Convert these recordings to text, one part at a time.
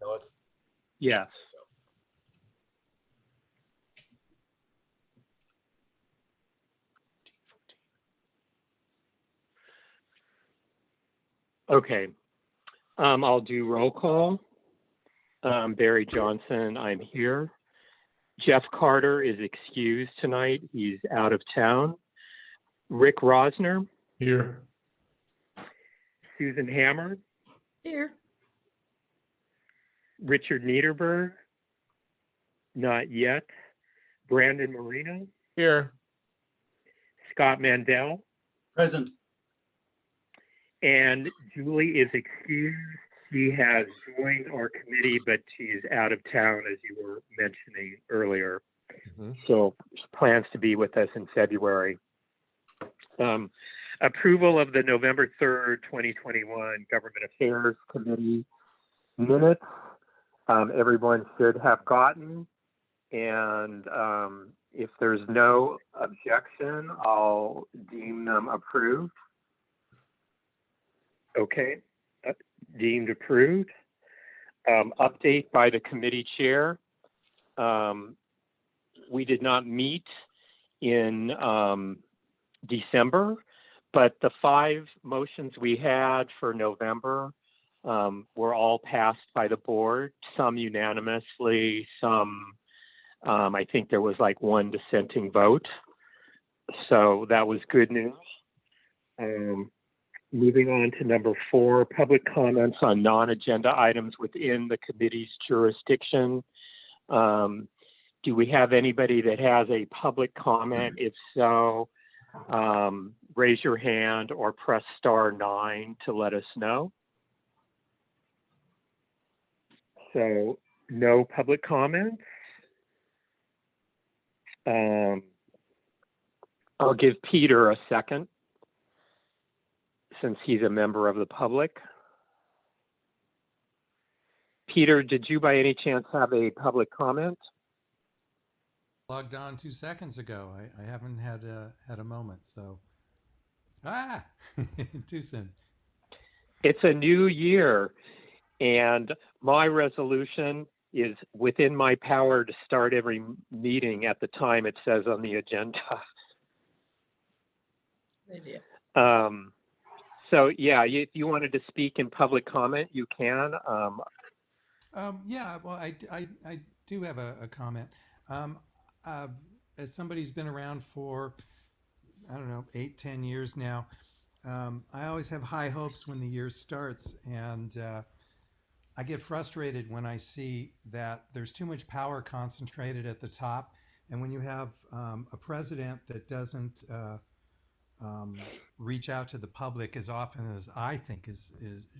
No, it's Yes. Okay. I'll do roll call. Barry Johnson, I'm here. Jeff Carter is excused tonight. He's out of town. Rick Rosner. Here. Susan Hammer. Here. Richard Niederberg. Not yet. Brandon Marino. Here. Scott Mandel. present. And Julie is excused. She has joined our committee, but she's out of town, as you were mentioning earlier. So she plans to be with us in February. Approval of the November 3rd, 2021 Government Affairs Committee minutes. Everyone should have gotten. And if there's no objection, I'll deem them approved. Okay, deemed approved. Update by the committee chair. We did not meet in December, but the 5 motions we had for November were all passed by the board, some unanimously, some, I think there was like 1 dissenting vote. So that was good news. Moving on to number 4, public comments on non-agenda items within the committee's jurisdiction. Do we have anybody that has a public comment? If so, raise your hand or press *9 to let us know. So no public comments. I'll give Peter a second, since he's a member of the public. Peter, did you by any chance have a public comment? Logged on 2 seconds ago. I haven't had a moment, so. Too soon. It's a new year, and my resolution is within my power to start every meeting at the time it says on the agenda. Idea. So yeah, if you wanted to speak in public comment, you can. Yeah, well, I do have a comment. As somebody who's been around for, I don't know, 8-10 years now, I always have high hopes when the year starts, and I get frustrated when I see that there's too much power concentrated at the top, and when you have a president that doesn't reach out to the public as often as I think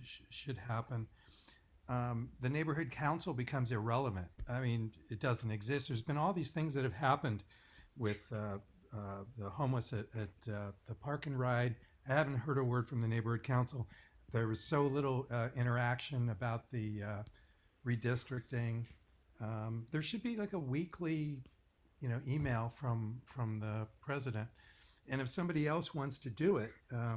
should happen, the neighborhood council becomes irrelevant. I mean, it doesn't exist. There's been all these things that have happened with the homeless at the Park and Ride. I haven't heard a word from the neighborhood council. There was so little interaction about the redistricting. There should be like a weekly, email from the president. And if somebody else wants to do it, I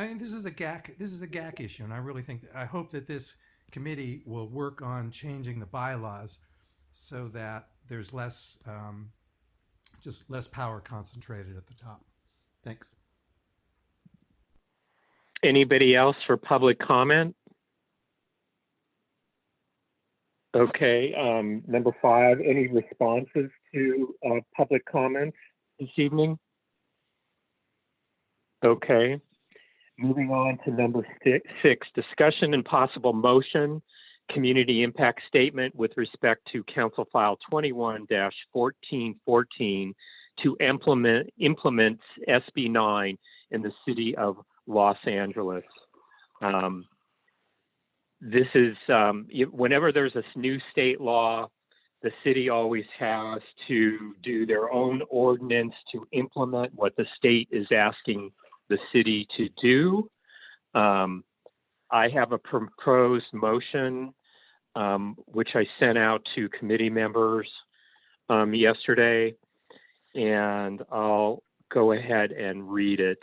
mean, this is a GAC issue, and I really I hope that this committee will work on changing the bylaws so that there's less, just less power concentrated at the top. Thanks. Anybody else for public comment? Okay, number 5, any responses to public comments this evening? Okay, moving on to number 6, discussion and possible motion, community impact statement with respect to Council File 21-1414 to implement SB 9 in the city of Los Angeles. This is, whenever there's a new state law, the city always has to do their own ordinance to implement what the state is asking the city to do. I have a proposed motion, which I sent out to committee members yesterday, and I'll go ahead and read it.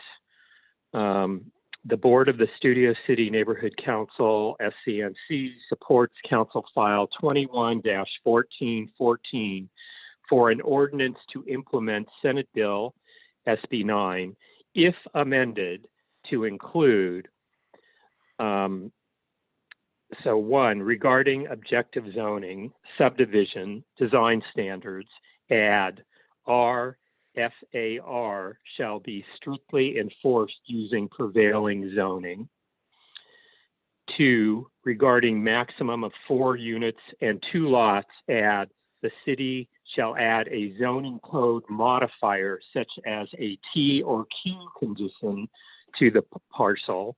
The Board of the Studio City Neighborhood Council, SCNC, supports Council File 21-1414 for an ordinance to implement Senate Bill SB 9 if amended to include so one, regarding objective zoning, subdivision, design standards, add RFAR shall be strictly enforced using prevailing zoning. 2, regarding maximum of 4 units and 2 lots, add the city shall add a zoning code modifier such as a T or Q condition to the parcel.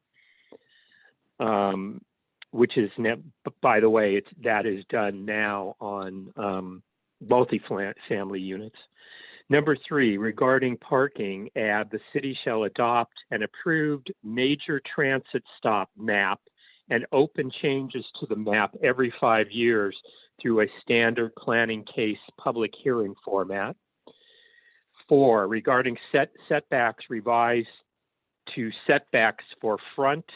Which is, by the way, that is done now on multi-family units. Number 3, regarding parking, add the city shall adopt an approved major transit stop map and open changes to the map every 5 years through a standard planning case public hearing format. 4, regarding setbacks, revise to setbacks for front,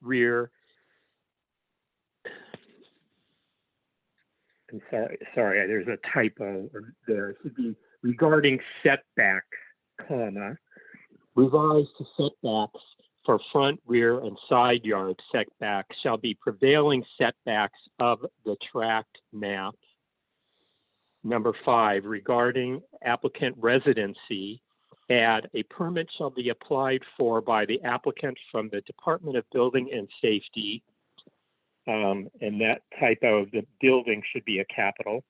rear, I'm sorry, there's a typo there. It should be regarding setbacks, comma, revised to setbacks for front, rear, and side yard setbacks shall be prevailing setbacks of the tract map. Number 5, regarding applicant residency, add a permit shall be applied for by the applicant from the Department of Building and Safety. And that typo of the building should be a capital.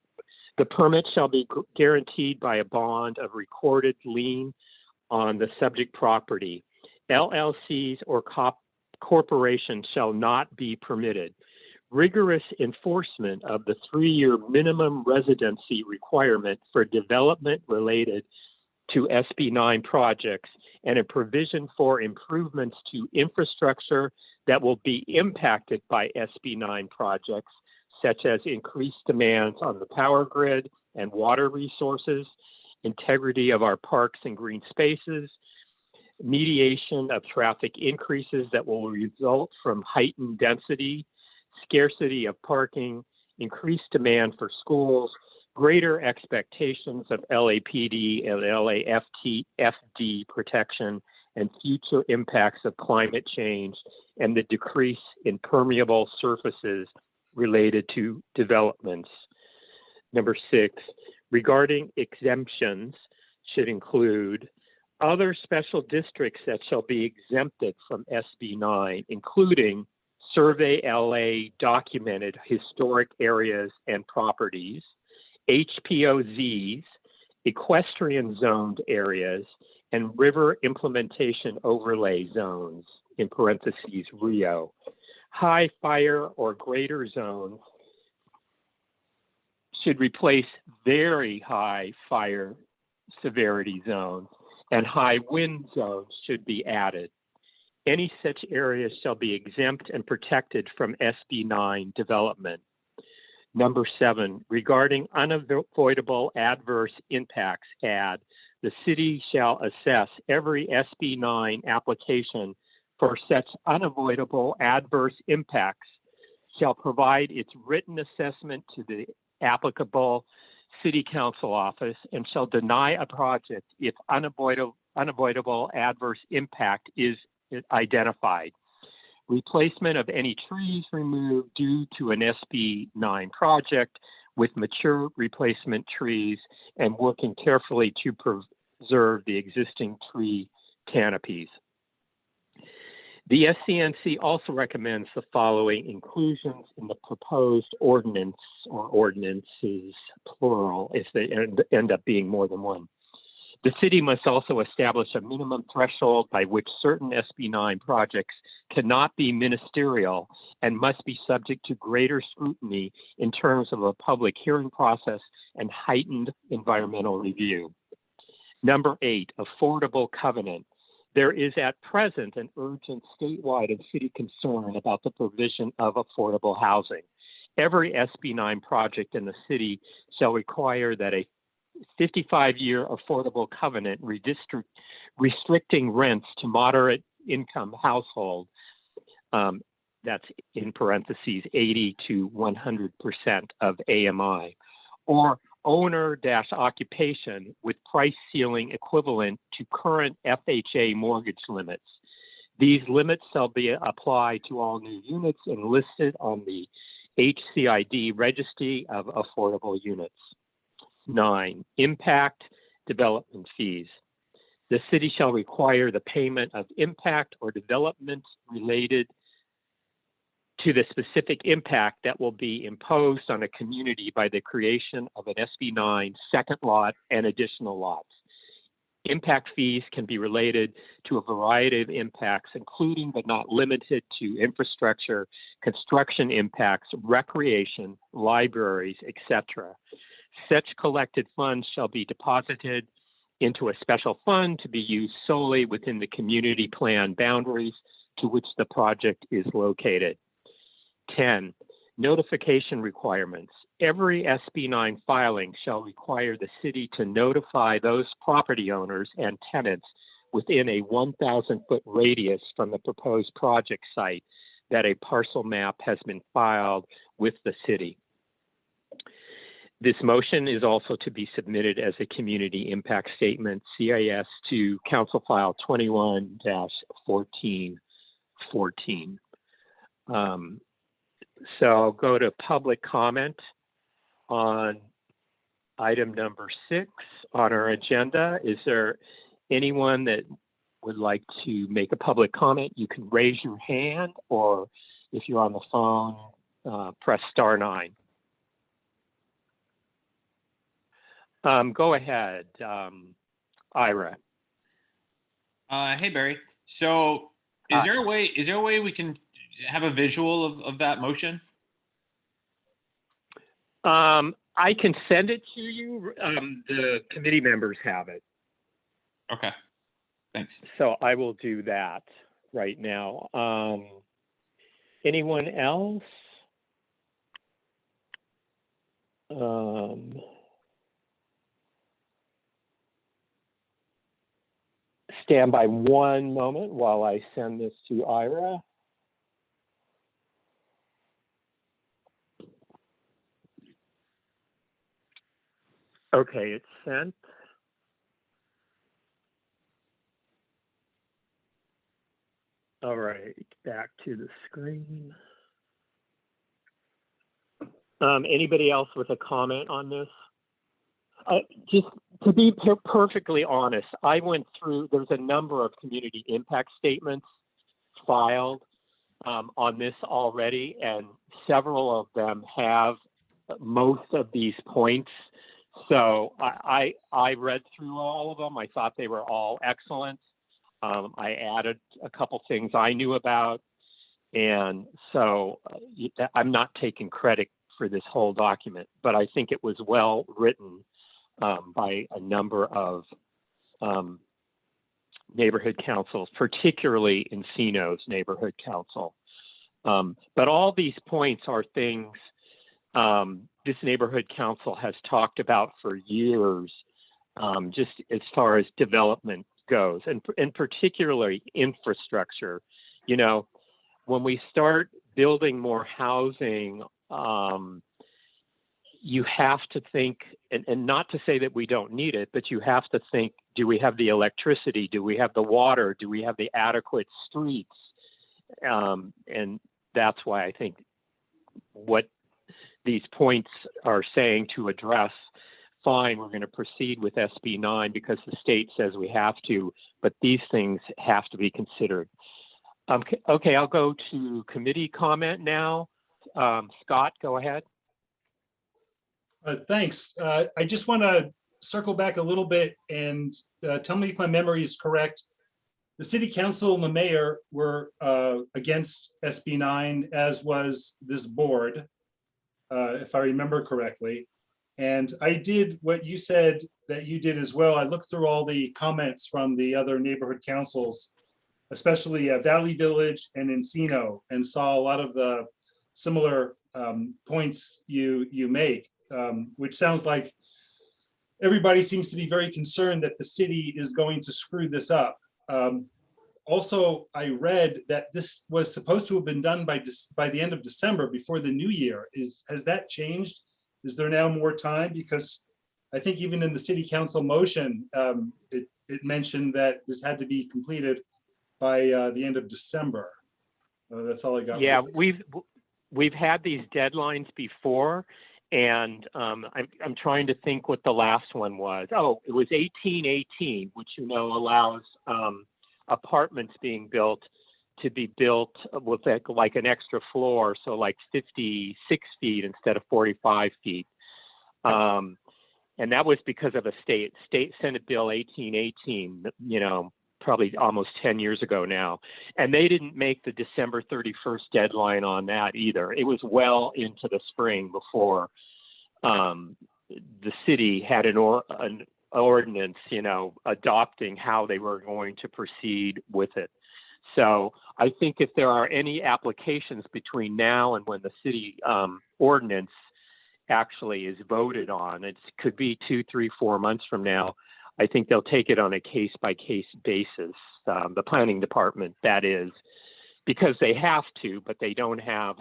The permit shall be guaranteed by a bond of recorded lien on the subject property. LLCs or corporations shall not be permitted. Rigorous enforcement of the 3-year minimum residency requirement for development related to SB 9 projects and a provision for improvements to infrastructure that will be impacted by SB 9 projects, such as increased demands on the power grid and water resources, integrity of our parks and green spaces, mediation of traffic increases that will result from heightened density, scarcity of parking, increased demand for schools, greater expectations of LAPD and LAFD protection, and future impacts of climate change, and the decrease in permeable surfaces related to developments. Number 6, regarding exemptions should include other special districts that shall be exempted from SB 9, including Survey LA documented historic areas and properties, HPOZs, equestrian zoned areas, and river implementation overlay zones, in parentheses, RIO. High fire or greater zones should replace very high fire severity zones, and high wind zones should be added. Any such areas shall be exempt and protected from SB 9 development. Number 7, regarding unavoidable adverse impacts, add the city shall assess every SB 9 application for such unavoidable adverse impacts, shall provide its written assessment to the applicable city council office, and shall deny a project if unavoidable adverse impact is identified. Replacement of any trees removed due to an SB 9 project with mature replacement trees, and working carefully to preserve the existing tree canopies. The SCNC also recommends the following inclusions in the proposed ordinance, or ordinances, plural, if they end up being more than one. The city must also establish a minimum threshold by which certain SB 9 projects cannot be ministerial and must be subject to greater scrutiny in terms of a public hearing process and heightened environmental review. Number 8, affordable covenant. There is at present an urgent statewide and city concern about the provision of affordable housing. Every SB 9 project in the city shall require that a 55-year affordable covenant restricting rents to moderate income household, that's in parentheses 80 to 100% of AMI, or owner-occupation with price ceiling equivalent to current FHA mortgage limits. These limits shall be applied to all new units and listed on the HCID Registry of Affordable Units. 9, impact development fees. The city shall require the payment of impact or development related to the specific impact that will be imposed on a community by the creation of an SB9 second lot and additional lots. Impact fees can be related to a variety of impacts, including but not limited to infrastructure, construction impacts, recreation, libraries, etc. Such collected funds shall be deposited into a special fund to be used solely within the community plan boundaries to which the project is located. 10, notification requirements. Every SB9 filing shall require the city to notify those property owners and tenants within a 1,000-foot radius from the proposed project site that a parcel map has been filed with the city. This motion is also to be submitted as a community impact statement, CIS, to Council File 21-1414. So I'll go to public comment on item number 6 on our agenda. Is there anyone that would like to make a public comment? You can raise your hand, or if you're on the phone, press *9. Go ahead, Ira. Hey, Barry. So is there a way we can have a visual of that motion? I can send it to you. The committee members have it. Okay, thanks. So I will do that right now. Anyone else? Stand by one moment while I send this to Ira. Okay, it's sent. All right, back to the screen. Anybody else with a comment on this? Just to be perfectly honest, I went through, there's a number of community impact statements filed on this already, and several of them have most of these points. So I read through all of them. I thought they were all excellent. I added a couple things I knew about. And so I'm not taking credit for this whole document, but I think it was well written by a number of neighborhood councils, particularly Encino's neighborhood council. But all these points are things this neighborhood council has talked about for years, just as far as development goes, and particularly infrastructure. You know, when we start building more housing, you have to think, and not to say that we don't need it, but you have to think, do we have the electricity? Do we have the water? Do we have the adequate streets? And that's why I think what these points are saying to address, fine, we're going to proceed with SB9 because the state says we have to, but these things have to be considered. Okay, I'll go to committee comment now. Scott, go ahead. Thanks. I just want to circle back a little bit and tell me if my memory is correct. The city council and the mayor were against SB9, as was this board, if I remember correctly. And I did what you said that you did as well. I looked through all the comments from the other neighborhood councils, especially Valley Village and Encino, and saw a lot of the similar points you make, which sounds like everybody seems to be very concerned that the city is going to screw this up. also, I read that this was supposed to have been done by the end of December, before the new year. Has that changed? Is there now more time? Because I think even in the city council motion, it mentioned that this had to be completed by the end of December. That's all I got. Yeah, we've had these deadlines before, and I'm trying to think what the last one was. Oh, it was 1818, which allows apartments being built to be built with like an extra floor, so like 56 feet instead of 45 feet. And that was because of a state Senate Bill 1818, probably almost 10 years ago now. And they didn't make the December 31st deadline on that either. It was well into the spring before the city had an ordinance, adopting how they were going to proceed with it. So I think if there are any applications between now and when the city ordinance actually is voted on, it could be 2, 3, 4 months from now, I think they'll take it on a case-by-case basis, the planning department, that is, because they have to, but they don't have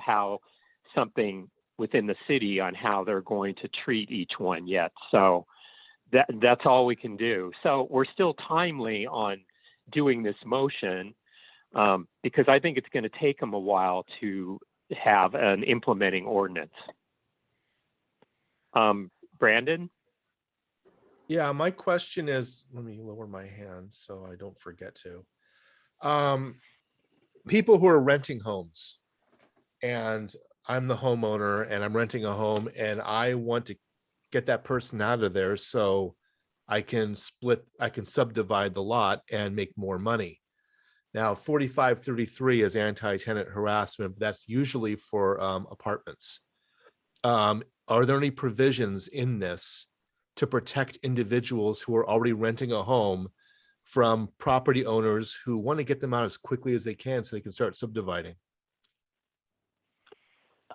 something within the city on how they're going to treat each one yet. So that's all we can do. So we're still timely on doing this motion, because I think it's going to take them a while to have an implementing ordinance. Brandon? Yeah, my question is, let me lower my hand so I don't forget to. People who are renting homes, and I'm the homeowner and I'm renting a home, and I want to get that person out of there so I can subdivide the lot and make more money. Now, 4533 is anti-tenant harassment. That's usually for apartments. Are there any provisions in this to protect individuals who are already renting a home from property owners who want to get them out as quickly as they can so they can start subdividing?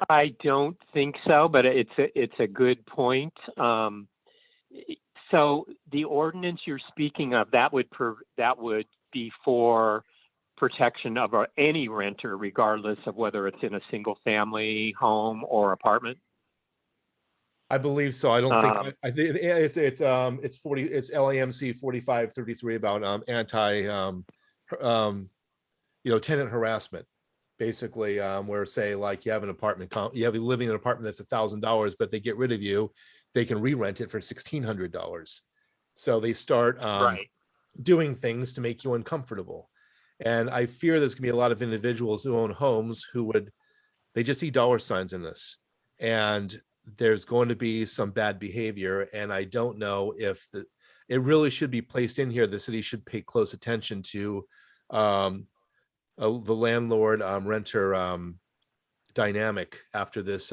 I don't think so, but it's a good point. So the ordinance you're speaking of, that would be for protection of any renter, regardless of whether it's in a single family home or apartment. I believe so. I don't think I think it's LAMC 4533 about tenant harassment, basically, where say like you have an apartment, you living in an apartment that's $1,000, but they get rid of you, they can re-rent it for $1,600. So they start doing things to make you uncomfortable. And I fear there's gonna be a lot of individuals who own homes they just see dollar signs in this, and there's going to be some bad behavior. And I don't know if it really should be placed in here. The city should pay close attention to the landlord renter dynamic after this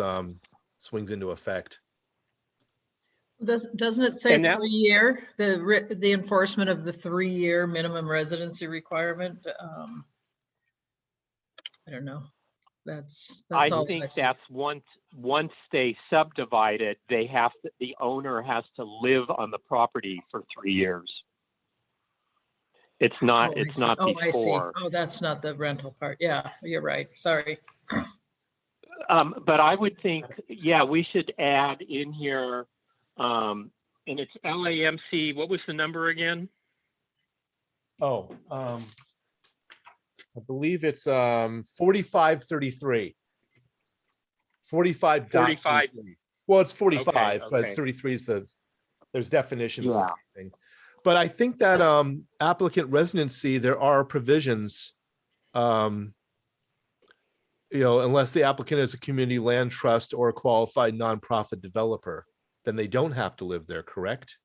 swings into effect. Doesn't it say 3-year, the enforcement of the 3-year minimum residency requirement? I don't know. That's I all think I see. that's once they subdivide it, the owner has to live on the property for 3 years. It's not before. I see. Oh, that's not the rental part. Yeah, you're right. Sorry. But I would think, yeah, we should add in here, and it's LAMC. What was the number again? Oh, I believe it's 4533. 45. Well, it's 45, okay. but 33 is there's definitions. Yeah. And everything. But I think that applicant residency, there are provisions, unless the applicant is a community land trust or a qualified nonprofit developer, then they don't have to live there, correct?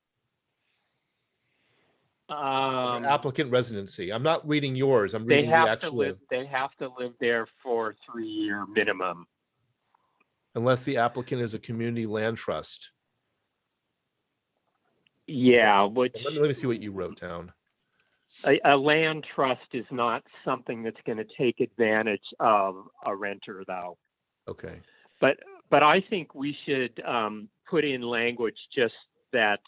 Applicant residency. I'm not reading yours. I'm reading the actual. They have to live there for 3-year minimum. Unless the applicant is a community land trust. Yeah. Which, let me see what you wrote down. A land trust is not something that's going to take advantage of a renter, though. Okay. But I think we should put in language just that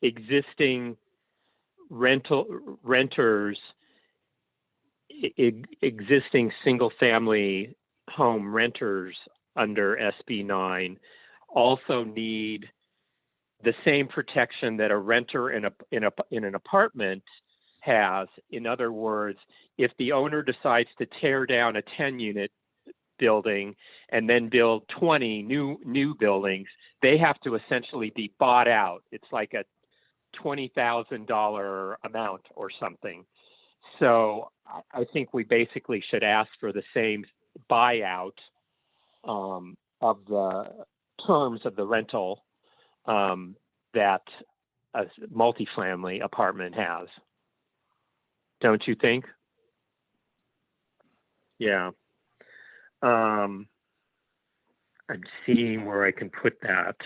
existing renters existing single-family home renters under SB 9 also need the same protection that a renter in an apartment has. In other words, if the owner decides to tear down a 10-unit building and then build 20 new buildings, they have to essentially be bought out. It's like a $20,000 amount or something. So I think we basically should ask for the same buyout of the terms of the rental that a multifamily apartment has. Don't you think? Yeah. I'm seeing where I can put that.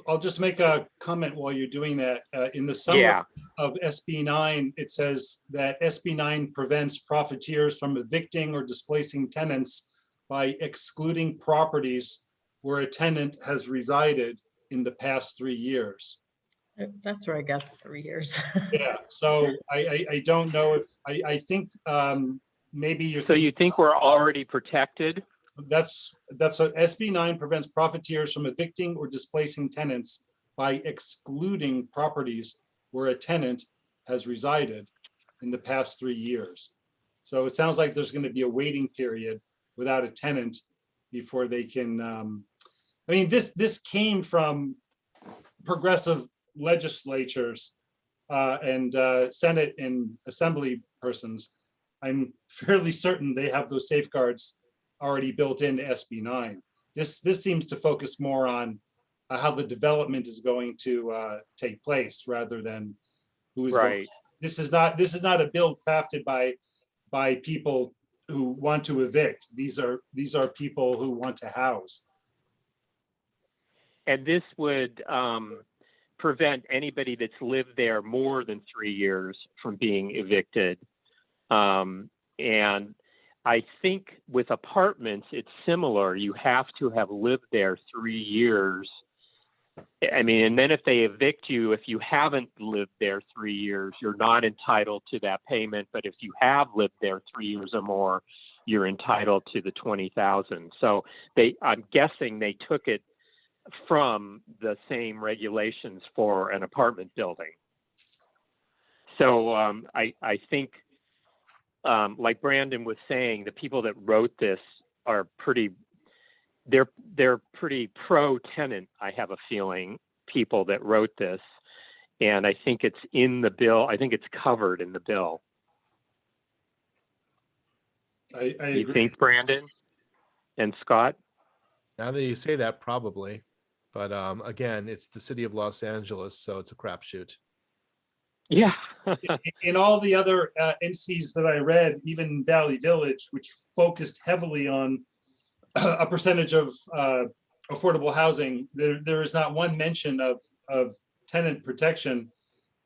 I'll just make a comment while you're doing that. In the summary Yeah. of SB 9, it says that SB 9 prevents profiteers from evicting or displacing tenants by excluding properties where a tenant has resided in the past 3 years. That's where I got the 3 years. Yeah, so I don't know if, I think maybe you're So you think we're already protected? that's what SB 9 prevents profiteers from evicting or displacing tenants by excluding properties where a tenant has resided in the past 3 years. So it sounds like there's going to be a waiting period without a tenant before they can. I mean, this came from progressive legislatures and Senate and Assembly persons. I'm fairly certain they have those safeguards already built into SB 9. This seems to focus more on how the development is going to take place rather than who is right. This is not a bill crafted by people who want to evict. These are people who want to house. And this would prevent anybody that's lived there more than 3 years from being evicted. And I think with apartments, it's similar. You have to have lived there 3 years. I mean, and then if they evict you, if you haven't lived there 3 years, you're not entitled to that payment. But if you have lived there 3 years or more, you're entitled to the $20,000. So I'm guessing they took it from the same regulations for an apartment building. So I think, like Brandon was saying, the people that wrote this are they're pretty pro-tenant, I have a feeling, people that wrote this. And I think it's in the bill. I think it's covered in the bill. I You agree. think, Brandon and Scott? Now that you say that, probably. But again, it's the city of Los Angeles, so it's a crapshoot. Yeah. In all the other NCs that I read, even Valley Village, which focused heavily on a percentage of affordable housing, there is not one mention of tenant protection,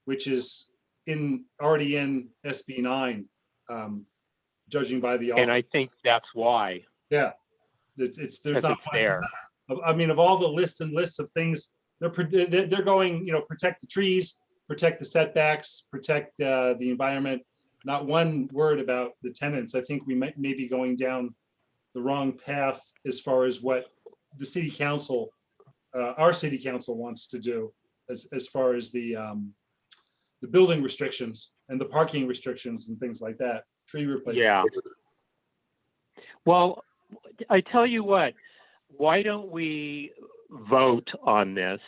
which is already in SB 9, judging by the author. And I think that's why. Yeah, there's not it's there. I mean, of all the lists and lists of things, they're going, protect the trees, protect the setbacks, protect the environment. Not one word about the tenants. I think we may be going down the wrong path as far as what the city council, our city council, wants to do as far as the building restrictions and the parking restrictions and things like that. Tree replacement. Yeah. Well, I tell you what, why don't we vote on this?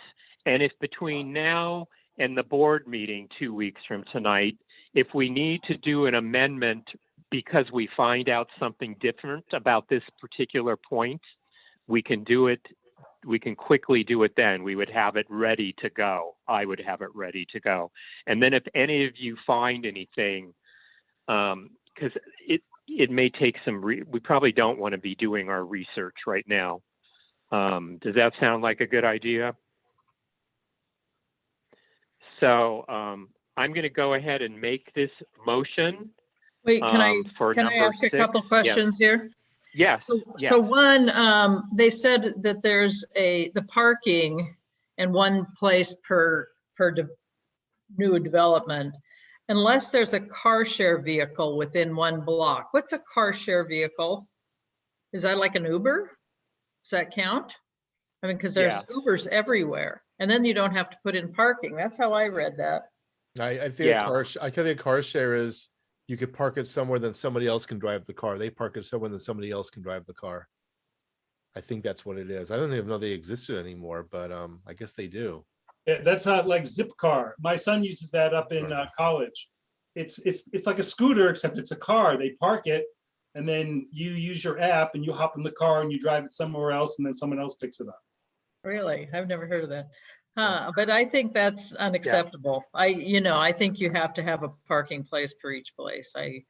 And if between now and the board meeting 2 weeks from tonight, if we need to do an amendment because we find out something different about this particular point, we can do it. We can quickly do it then. We would have it ready to go. I would have it ready to go. And then if any of you find anything, because it may take some, we probably don't want to be doing our research right now. Does that sound like a good idea? So I'm going to go ahead and make this motion. Wait, can I number ask a 6. couple questions here? Yes. So one, they said that there's the parking in one place per new development. unless there's a car share vehicle within one block. What's a car share vehicle? Is that like an Uber? Does that count? I mean, because there's Ubers everywhere, and then you don't have to put in parking. That's how I read that. I think Yeah. I think a car share is you could park it somewhere, then somebody else can drive the car. They park it somewhere, then somebody else can drive the car. I think that's what it is. I don't even know they existed anymore, but I guess they do. Yeah, that's not like Zipcar. My son uses that up in Right. college. It's like a scooter, except it's a car. They park it, and then you use your app and you hop in the car and you drive it somewhere else, and then someone else picks it up. Really? I've never heard of that. But I think that's unacceptable. I think you have to have a parking place for each place. I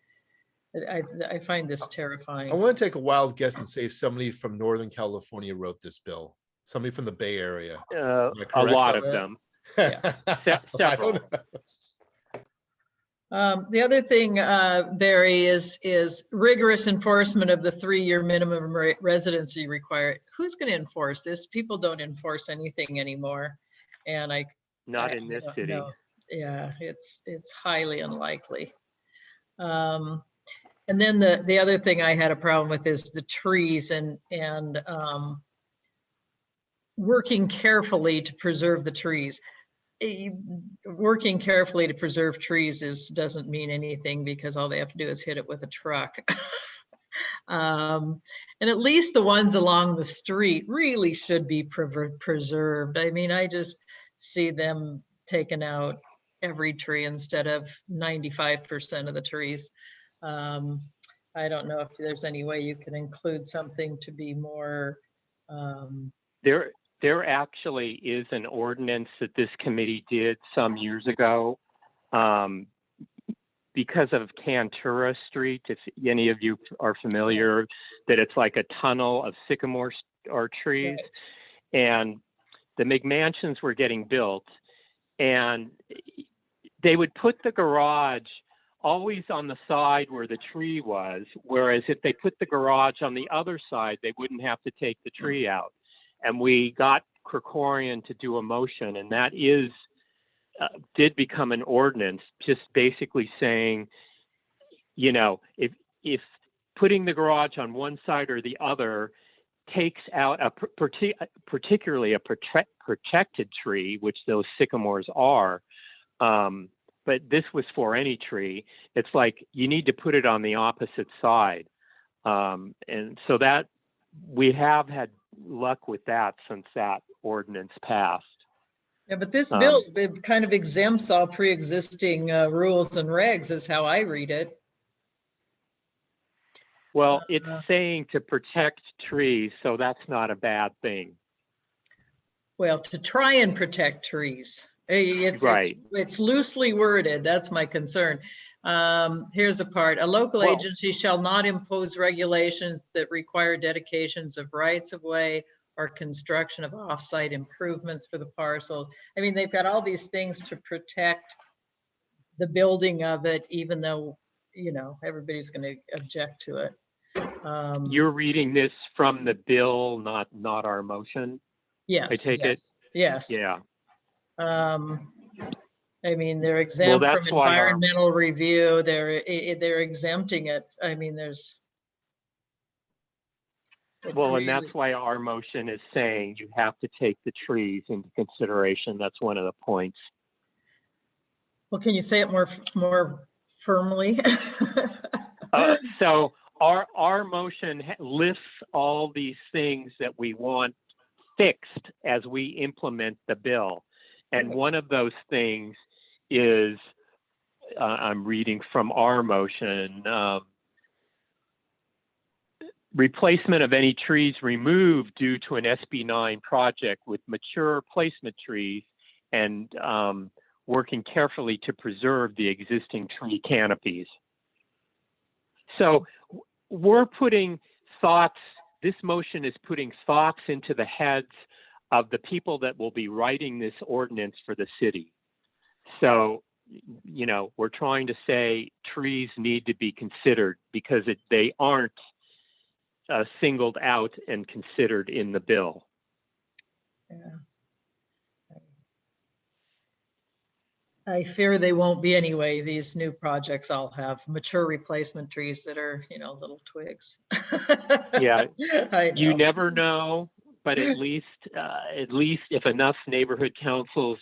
find this I terrifying. want to take a wild guess and say somebody from Northern California wrote this bill. Somebody from the Bay Area. Am I A correct lot on of that? them. Yes. I Several. don't know. The other thing, Barry, is rigorous enforcement of the 3-year minimum residency required. Who's going to enforce this? People don't enforce anything anymore, and Not in this don't city. know. Yeah, it's highly unlikely. And then the other thing I had a problem with is the trees and working carefully to preserve the trees. Working carefully to preserve trees doesn't mean anything because all they have to do is hit it with a truck. And at least the ones along the street really should be preserved. I mean, I just see them taking out every tree instead of 95% of the trees. I don't know if there's any way you can include something to be more. There actually is an ordinance that this committee did some years ago because of Cantura Street. If any of you are familiar, that it's like a tunnel of sycamore or trees, Right. and the McMansions were getting built, and they would put the garage always on the side where the tree was, whereas if they put the garage on the other side, they wouldn't have to take the tree out. And we got Krikorian to do a motion, and that did become an ordinance, just basically saying, if putting the garage on one side or the other takes out particularly a protected tree, which those sycamores are, but this was for any tree, it's like you need to put it on the opposite side. And so that we have had luck with that since that ordinance passed. Yeah, but this bill, it kind of exempts all pre-existing rules and regs is how I read it. Well, it's saying to protect trees, so that's not a bad thing. Well, to try and protect trees. Right. It's loosely worded. That's my concern. Here's a part. A local agency shall not impose regulations that require dedications of rights of way or construction of off-site improvements for the parcels. I mean, they've got all these things to protect the building of it, even though, everybody's going to object to it. You're reading this from the bill, not our motion? Yes. I take it? Yes. Yeah. I mean, they're exempt from environmental review. They're exempting it. I mean, there's. And that's why our motion is saying you have to take the trees into consideration. That's one of the points. Well, can you say it more firmly? So our motion lists all these things that we want fixed as we implement the bill. And one of those things is, I'm reading from our motion, replacement of any trees removed due to an SB9 project with mature placement trees and working carefully to preserve the existing tree canopies. So we're putting thoughts, this motion is putting thoughts into the heads of the people that will be writing this ordinance for the city. So, we're trying to say trees need to be considered because they aren't singled out and considered in the bill. Yeah. I fear they won't be anyway. These new projects all have mature replacement trees that are, little twigs. Yeah, I you know. never know, but at least if enough neighborhood councils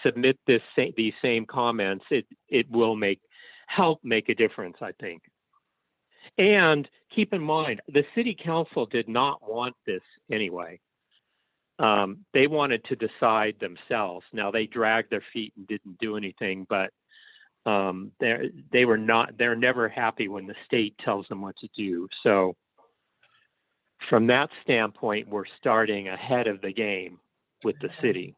submit these same comments, it will help make a difference, I think. And keep in mind, the city council did not want this anyway. They wanted to decide themselves. Now they dragged their feet and didn't do anything, but they're never happy when the state tells them what to do. So from that standpoint, we're starting ahead of the game with the city.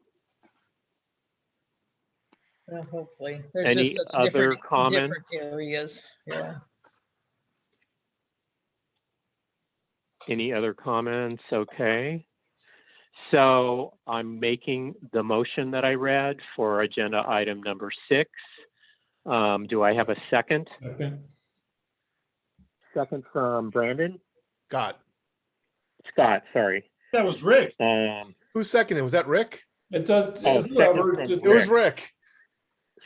Well, hopefully. There's Any just such other different comments? areas. Yeah. Any other comments? Okay. So I'm making the motion that I read for agenda item number 6. Do I have a second? Second from Brandon? Scott, Sorry. That was Rick. who seconded? Was that Rick? It does. Oh, Whoever. second It was Rick.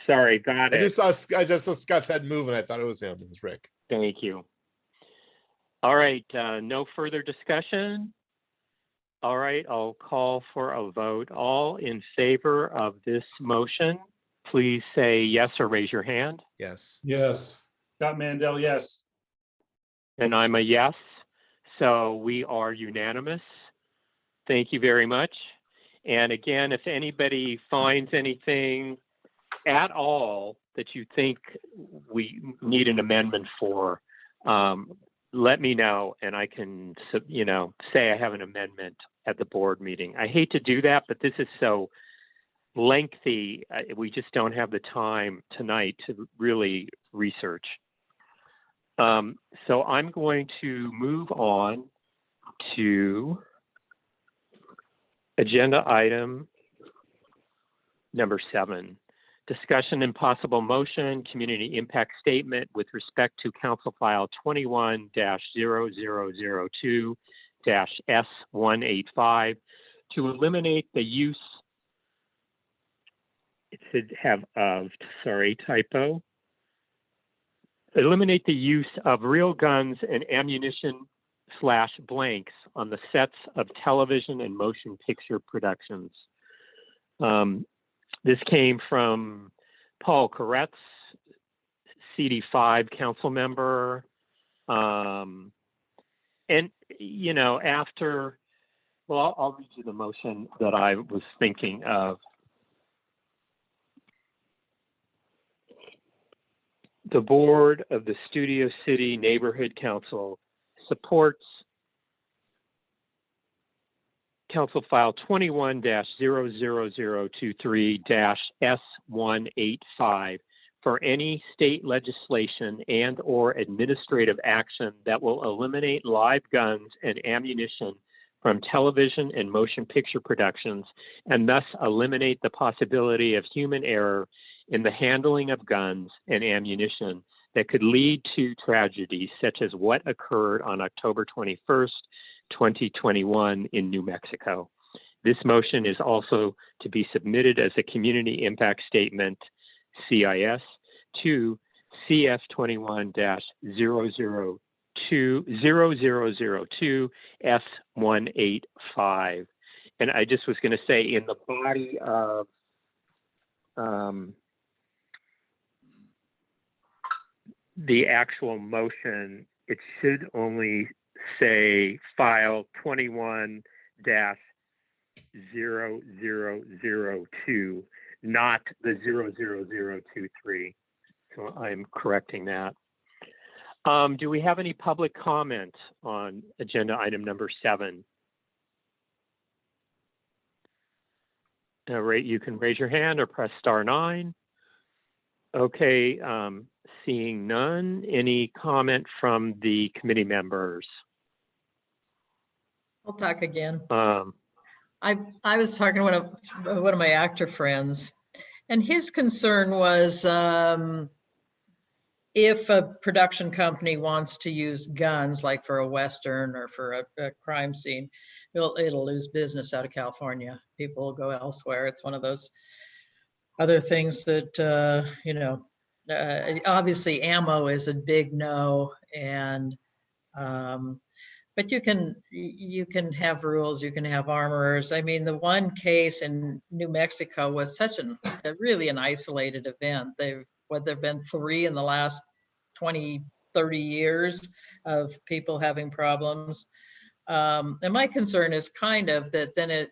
Sorry, got I it. just saw Scott's head move and I thought it was him. It was Rick. Thank you. All right, no further discussion. All right, I'll call for a vote. All in favor of this motion, please say yes or raise your hand. Yes. Yes. Scott Mandel, yes. And I'm a yes, so we are unanimous. Thank you very much. And again, if anybody finds anything at all that you think we need an amendment for, let me know and I can, say I have an amendment at the board meeting. I hate to do that, but this is so lengthy. We just don't have the time tonight to really research. So I'm going to move on to agenda item number 7. Discussion and possible motion, community impact statement with respect to Council File 21-0002-S185 to eliminate the use, it should have of, sorry, typo. Eliminate the use of real guns and ammunition / blanks on the sets of television and motion picture productions. This came from Paul Koretz, CD5 council member. And, after, well, I'll read you the motion that I was thinking of. The board of the Studio City Neighborhood Council supports Council File 21-00023-S185 for any state legislation and or administrative action that will eliminate live guns and ammunition from television and motion picture productions and thus eliminate the possibility of human error in the handling of guns and ammunition that could lead to tragedies such as what occurred on October 21st, 2021 in New Mexico. This motion is also to be submitted as a community impact statement, CIS, to CF 21-0002 S185. And I just was going to say in the body of the actual motion, it should only say file 21-00002, not the 00023. So I'm correcting that. Do we have any public comment on agenda item number 7? You can raise your hand or press *9. Okay, seeing none. Any comment from the committee members? I'll talk again. I was talking to one of my actor friends, and his concern was if a production company wants to use guns, like for a Western or for a crime scene, it'll lose business out of California. People will go elsewhere. It's one of those other things that, obviously ammo is a big no, and, but you can have rules, you can have armorers. I mean, the one case in New Mexico was really an isolated event. There've been 3 in the last 20, 30 years of people having problems. And my concern is kind of that then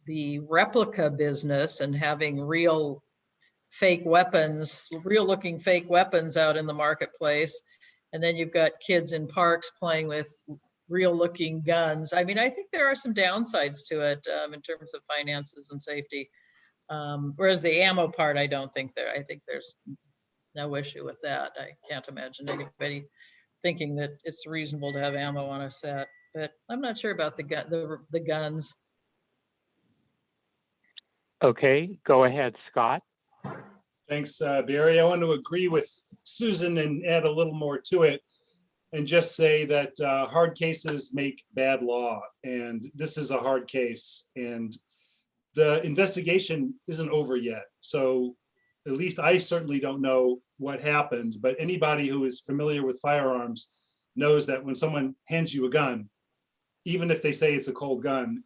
the replica business and having real looking fake weapons out in the marketplace. And then you've got kids in parks playing with real looking guns. I mean, I think there are some downsides to it in terms of finances and safety. Whereas the ammo part, I think there's no issue with that. I can't imagine anybody thinking that it's reasonable to have ammo on a set, but I'm not sure about the guns. Okay, go ahead, Scott. Thanks, Barry. I want to agree with Susan and add a little more to it and just say that hard cases make bad law, and this is a hard case, and the investigation isn't over yet. So at least I certainly don't know what happened, but anybody who is familiar with firearms knows that when someone hands you a gun, even if they say it's a cold gun,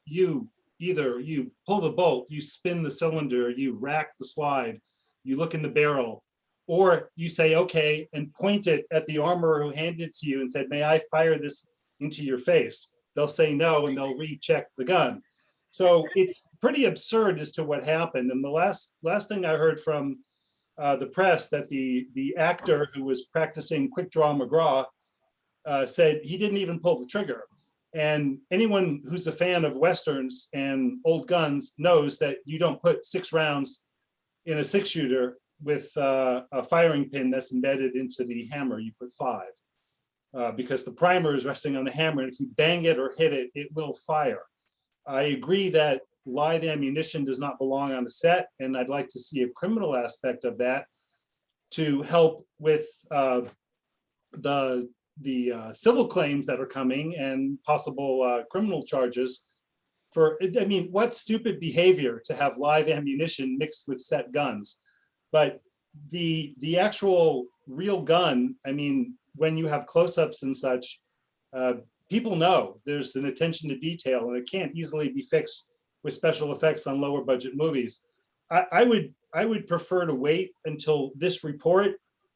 either you pull the bolt, you spin the cylinder, you rack the slide, you look in the barrel, or you say, okay, and point it at the armorer who handed it to you and said, may I fire this into your face? They'll say no, and they'll recheck the gun. So it's pretty absurd as to what happened. And the last thing I heard from the press, that the actor who was practicing quick draw McGraw said he didn't even pull the trigger. And anyone who's a fan of Westerns and old guns knows that you don't put 6 rounds in a 6-shooter with a firing pin that's embedded into the hammer. You put 5 because the primer is resting on the hammer. And if you bang it or hit it, it will fire. I agree that live ammunition does not belong on a set, and I'd like to see a criminal aspect of that to help with the civil claims that are coming and possible criminal charges for, I mean, what stupid behavior to have live ammunition mixed with set guns. But the actual real gun, I mean, when you have close-ups and such, people know there's an attention to detail, and it can't easily be fixed with special effects on lower budget movies. I would prefer to wait until this report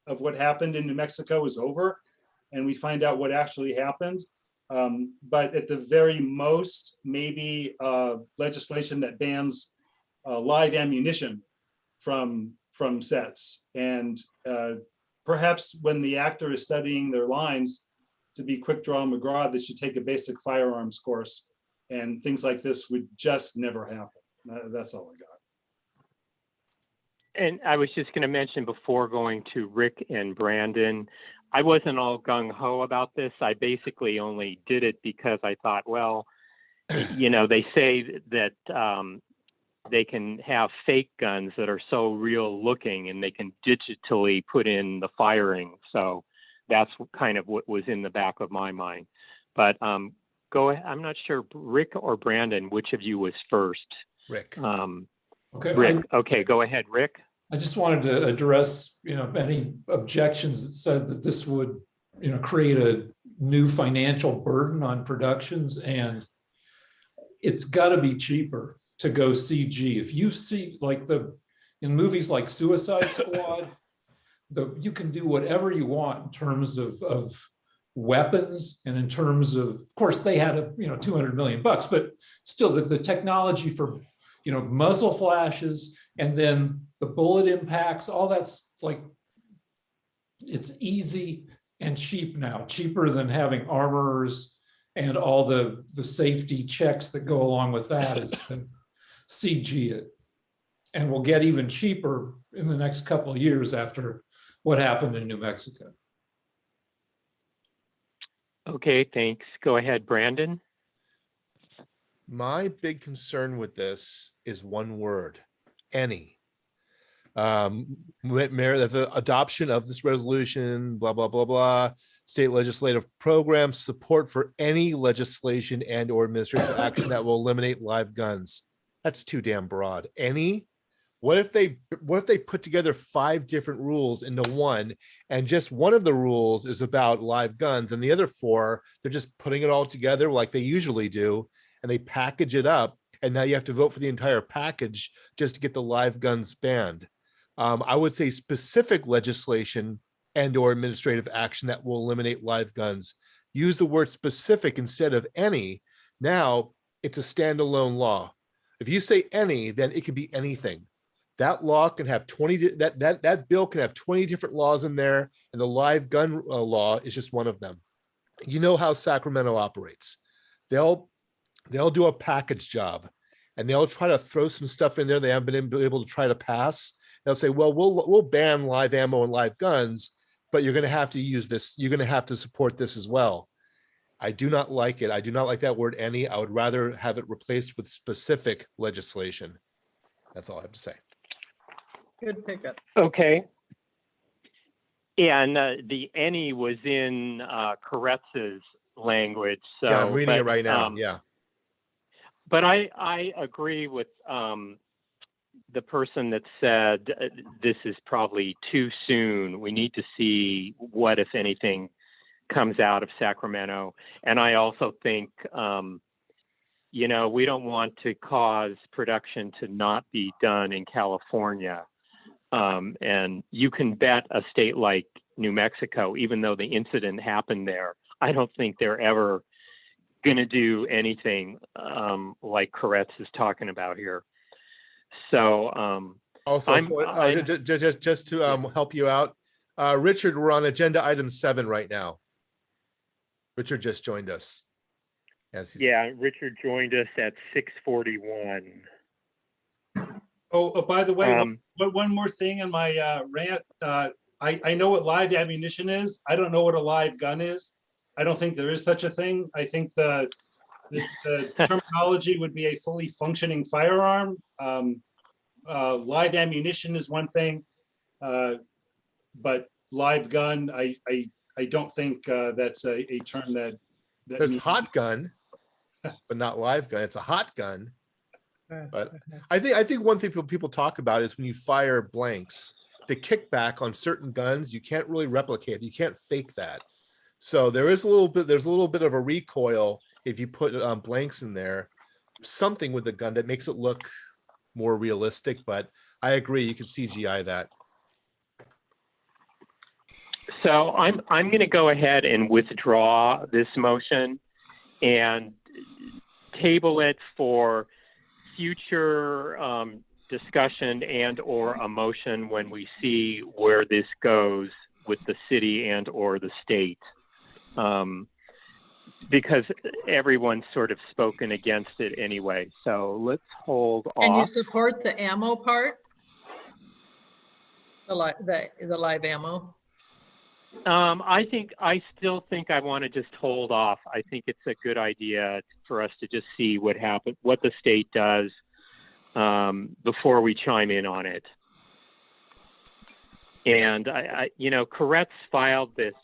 of what happened in New Mexico is over and we find out what actually happened. But at the very most, maybe legislation that bans live ammunition from sets. And perhaps when the actor is studying their lines to be quick draw McGraw, they should take a basic firearms course, and things like this would just never happen. That's all I got. And I was just going to mention before going to Rick and Brandon, I wasn't all gung-ho about this. I basically only did it because I thought, well, you know, they say that they can have fake guns that are so real looking and they can digitally put in the firing. So that's kind of what was in the back of my mind. But go ahead. I'm not sure, Rick or Brandon, which of you was first? Rick. Okay. Rick. Okay, go ahead, Rick. I just wanted to address, any objections that said that this would, create a new financial burden on productions, and it's got to be cheaper to go CG. If you see, like in movies like Suicide Squad, you can do whatever you want in terms of weapons, and in terms of course, they had $200 million, but still the technology for muzzle flashes, and then the bullet impacts, all that's it's easy and cheap now, cheaper than having armorers and all the safety checks that go along with that is to CG it. And will get even cheaper in the next couple of years after what happened in New Mexico. Okay, thanks. Go ahead, Brandon. My big concern with this is one word: any. Mayor, that the adoption of this resolution, blah, blah, blah, blah, state legislative programs, support for any legislation and or administrative action that will eliminate live guns. That's too damn broad. Any? What if they put together 5 different rules into one, and just one of the rules is about live guns, and the other 4, they're just putting it all together like they usually do, and they package it up, and now you have to vote for the entire package just to get the live guns banned. I would say specific legislation and or administrative action that will eliminate live guns. Use the word specific instead of any. Now it's a standalone law. If you say any, then it can be anything. That law can have 20, that bill can have 20 different laws in there, and the live gun law is just one of them. You know how Sacramento operates. They'll do a package job, and they'll try to throw some stuff in there they haven't been able to try to pass. They'll say, well, we'll ban live ammo and live guns, but you're going to have to use this. You're going to have to support this as well. I do not like it. I do not like that word any. I would rather have it replaced with specific legislation. That's all I have to say. Good pickup. Okay. And the any was in Koretz's language. So, Yeah, I'm reading it right now. Yeah. But I agree with the person that said this is probably too soon. We need to see what, if anything, comes out of Sacramento. And I also think, we don't want to cause production to not be done in California. And you can bet a state like New Mexico, even though the incident happened there, I don't think they're ever going to do anything like Koretz is talking about here. So also, just to help you out, Richard, we're on agenda item 7 right now. Richard just joined us. Yeah, Richard joined us at 6:41. Oh, by the way, one more thing in my rant. I know what live ammunition is. I don't know what a live gun is. I don't think there is such a thing. I think the terminology would be a fully functioning firearm. Live ammunition is one thing, but live gun, I don't think that's a term that there's means. Hot gun, but not live gun. It's a hot gun. But I think one thing people talk about is when you fire blanks, the kickback on certain guns, you can't really replicate. You can't fake that. So there's a little bit of a recoil if you put blanks in there, something with the gun that makes it look more realistic. But I agree, you can CGI that. So I'm going to go ahead and withdraw this motion and table it for future discussion and or a motion when we see where this goes with the city and or the state. Because everyone's sort of spoken against it anyway. So let's hold off. Can you support the ammo part? The live ammo? I still think I want to just hold off. I think it's a good idea for us to just see what the state does before we chime in on it. And Koretz filed this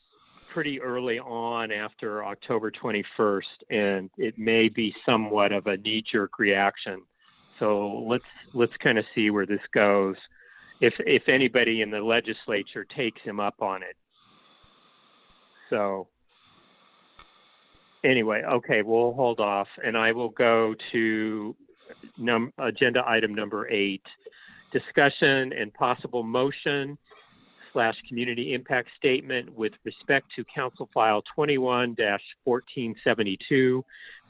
pretty early on after October 21st, and it may be somewhat of a knee-jerk reaction. So let's kind of see where this goes. If anybody in the legislature takes him up on it. So anyway, okay, we'll hold off, and I will go to agenda item number 8, discussion and possible motion / community impact statement with respect to Council File 21-1472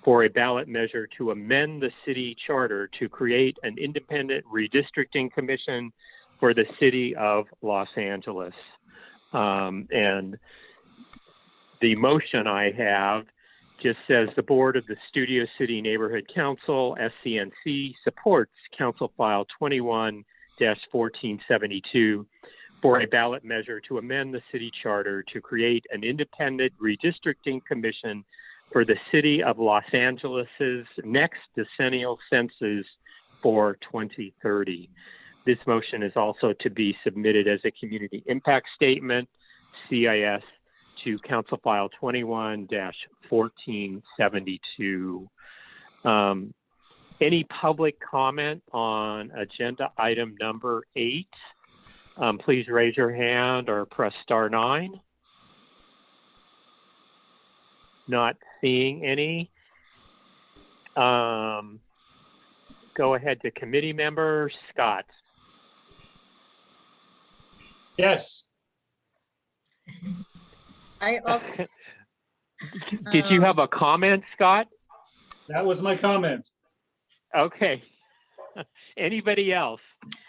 for a ballot measure to amend the city charter to create an independent redistricting commission for the city of Los Angeles. And the motion I have just says the board of the Studio City Neighborhood Council, SCNC, supports Council File 21-1472 for a ballot measure to amend the city charter to create an independent redistricting commission for the city of Los Angeles's next decennial census for 2030. This motion is also to be submitted as a community impact statement, CIS, to Council File 21-1472. Any public comment on agenda item number 8? Please raise your hand or press *9. Not seeing any. Go ahead to committee members. Scott. Yes. Did you have a comment, Scott? That was my comment. Okay. Anybody else?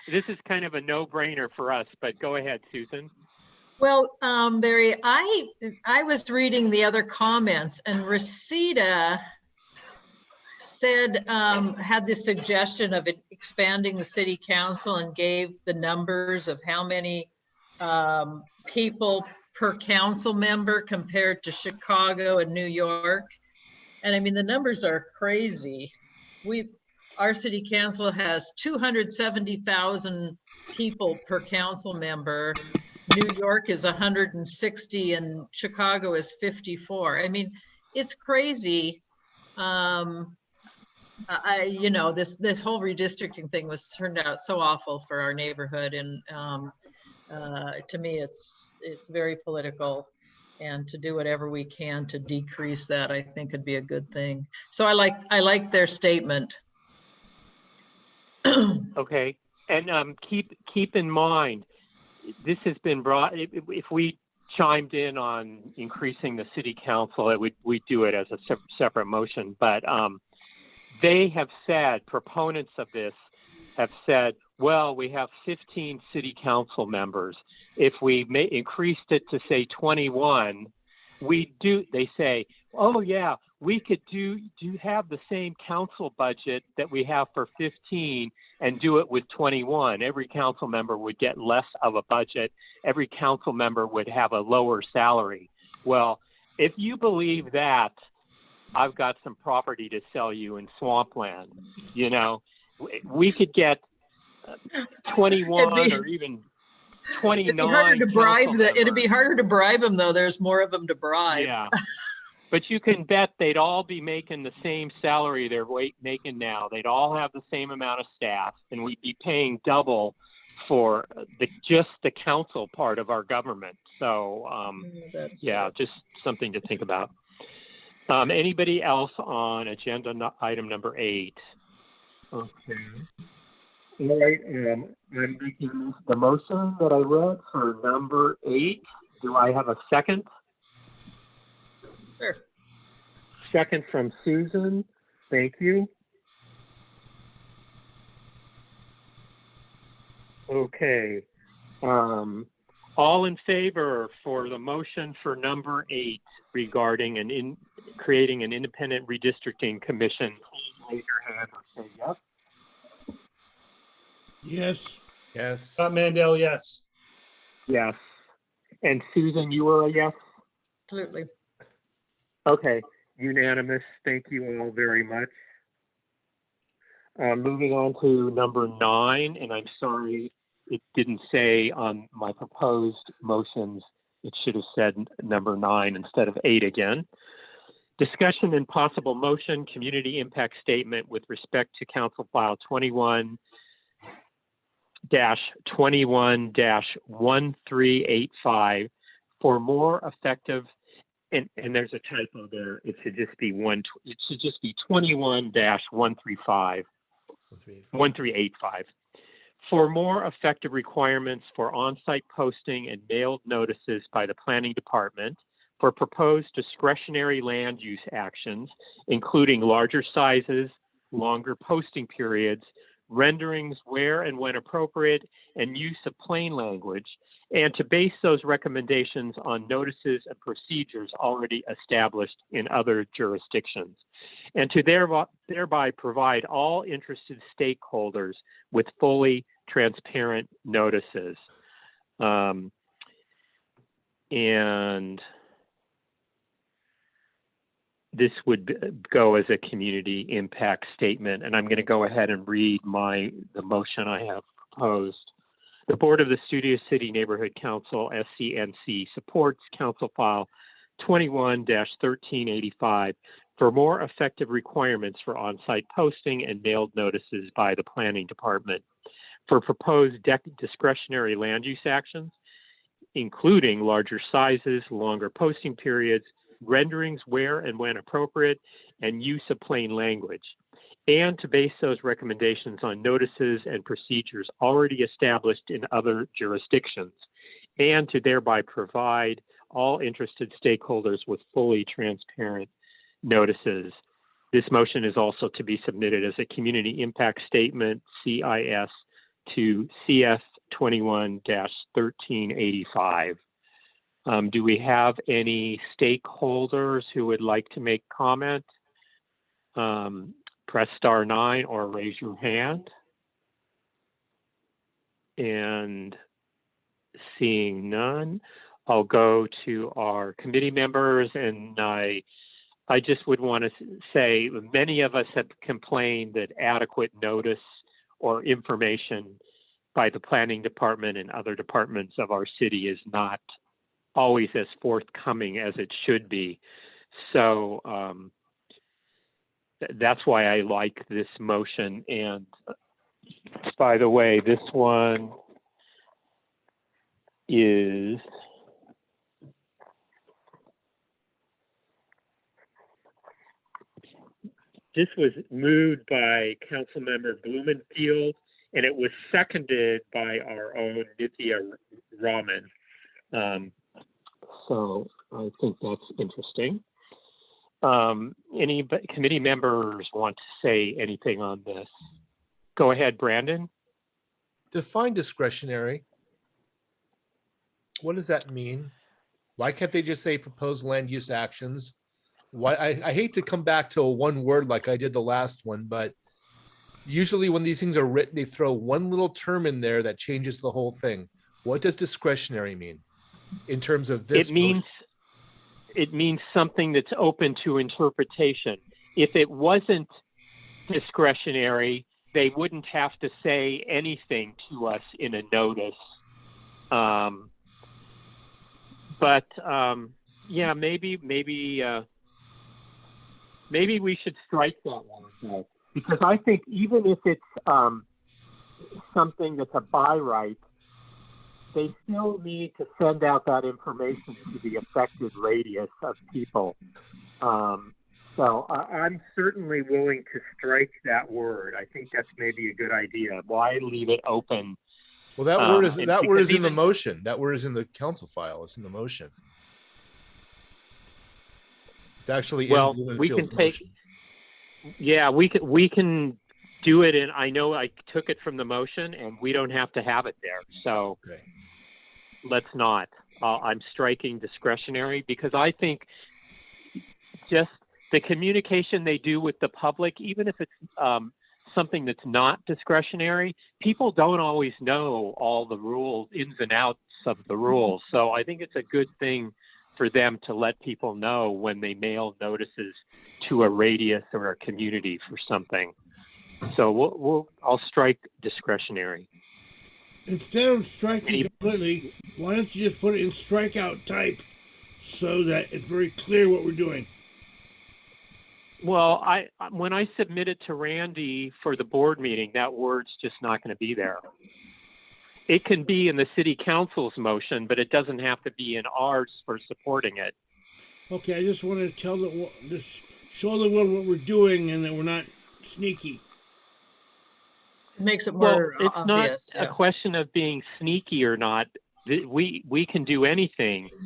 This is kind of a no-brainer for us, but go ahead, Susan. Well, Barry, I was reading the other comments, and Reseda said, had this suggestion of expanding the city council and gave the numbers of how many people per council member compared to Chicago and New York. And I mean, the numbers are crazy. Our city council has 270,000 people per council member. New York is 160 and Chicago is 54. I mean, it's crazy. This whole redistricting thing was turned out so awful for our neighborhood, and to me, it's very political. And to do whatever we can to decrease that, I think would be a good thing. So I like their statement. Okay, and keep in mind, this has been brought. If we chimed in on increasing the city council, we'd do it as a separate motion. But they have said, proponents of this have said, well, we have 15 city council members. If we increased it to say 21, they say, oh yeah, we could have the same council budget that we have for 15 and do it with 21. Every council member would get less of a budget. Every council member would have a lower salary. Well, if you believe that, I've got some property to sell you in swampland. We could get 21 or even 29. It'd be harder to bribe it'd be harder to bribe them, though. There's more of them to bribe. Yeah. But you can bet they'd all be making the same salary they're making now. They'd all have the same amount of staff, and we'd be paying double for just the council part of our government. So, just something to think about. Anybody else on agenda item number 8? Okay. All right, I'm making the motion that I read for number 8. Do I have a second? Sure. Second from Susan. Thank you. Okay. All in favor for the motion for number 8 regarding creating an independent redistricting commission, please raise your hand or say yes. Yes. Yes. Scott Mandel, yes. Yes. And Susan, you are a yes? Absolutely. Okay, unanimous. Thank you all very much. Moving on to number 9, and I'm sorry it didn't say on my proposed motions, it should have said number 9 instead of 8 again. Discussion and possible motion, community impact statement with respect to Council File 21-1385 for more effective, and there's a typo there. It should just be 21-135. 1385. For more effective requirements for on-site posting and mailed notices by the Planning Department for proposed discretionary land use actions, including larger sizes, longer posting periods, renderings where and when appropriate, and use of plain language, and to base those recommendations on notices and procedures already established in other jurisdictions, and to thereby provide all interested stakeholders with fully transparent notices. And this would go as a community impact statement, and I'm going to go ahead and read the motion I have proposed. The Board of the Studio City Neighborhood Council, SCNC, supports Council File 21-1385 for more effective requirements for on-site posting and mailed notices by the planning department for proposed discretionary land use actions, including larger sizes, longer posting periods, renderings where and when appropriate, and use of plain language, and to base those recommendations on notices and procedures already established in other jurisdictions, and to thereby provide all interested stakeholders with fully transparent notices. This motion is also to be submitted as a community impact statement, CIS, to CF 21-1385. Do we have any stakeholders who would like to make comment? Press *9 or raise your hand. And seeing none, I'll go to our committee members, and I just would want to say many of us have complained that adequate notice or information by the planning department and other departments of our city is not always as forthcoming as it should be. So that's why I like this motion. And by the way, this one is this was moved by Councilmember Blumenfield, and it was seconded by our own Nithya Raman. So I think that's interesting. Any committee members want to say anything on this? Go ahead, Brandon. Define discretionary. What does that mean? Why can't they just say proposed land use actions? Why I hate to come back to a one word like I did the last one, but usually when these things are written, they throw one little term in there that changes the whole thing. What does discretionary mean in terms of this? It means something that's open to interpretation. If it wasn't discretionary, they wouldn't have to say anything to us in a notice. Yeah, maybe we should strike that one, because I think even if it's something that's a by right, they still need to send out that information to the affected radius of people. So I'm certainly willing to strike that word. I think that's maybe a good idea. Why leave it open? Well, that word is in the motion. That word is in the council file. It's in the motion. It's actually well, in we can take. motion. Yeah, we can do it, and I know I took it from the motion, and we don't have to have it there. So okay. Let's not. I'm striking discretionary because I think just the communication they do with the public, even if it's something that's not discretionary, people don't always know all the rules, ins and outs of the rules. So I think it's a good thing for them to let people know when they mail notices to a radius or a community for something. So I'll strike discretionary. Instead of striking completely, why don't you just put it in strikeout type so that it's very clear what we're doing? Well, when I submit it to Randy for the board meeting, that word's just not going to be there. It can be in the city council's motion, but it doesn't have to be in ours for supporting it. Okay, I just want to just show the world what we're doing and that we're not sneaky. It makes it more it's obvious. not a question of being sneaky or not. We can do anything. Okay.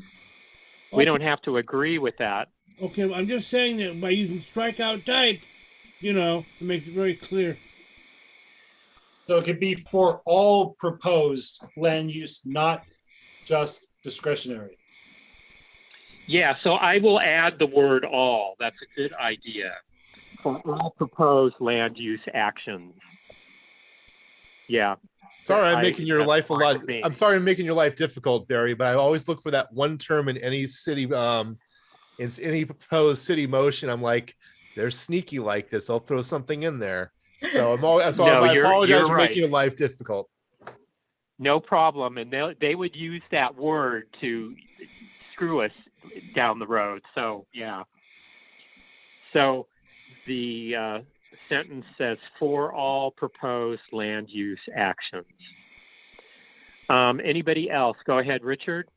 We don't have to agree with that. Okay, I'm just saying that by using strikeout type, it makes it very clear. So it could be for all proposed land use, not just discretionary. Yeah, so I will add the word all. That's a good idea. For all proposed land use actions. Yeah. Sorry, I'm making your life a lot. I'm sorry, I'm making your life difficult, Barry, but I always look for that one term in any city, in any proposed city motion. I'm like, they're sneaky like this. I'll throw something in there. So I apologize for making your life difficult. No problem. And they would use that word to screw us down the road. So yeah. So the sentence says for all proposed land use actions. Anybody else? Go ahead, Richard.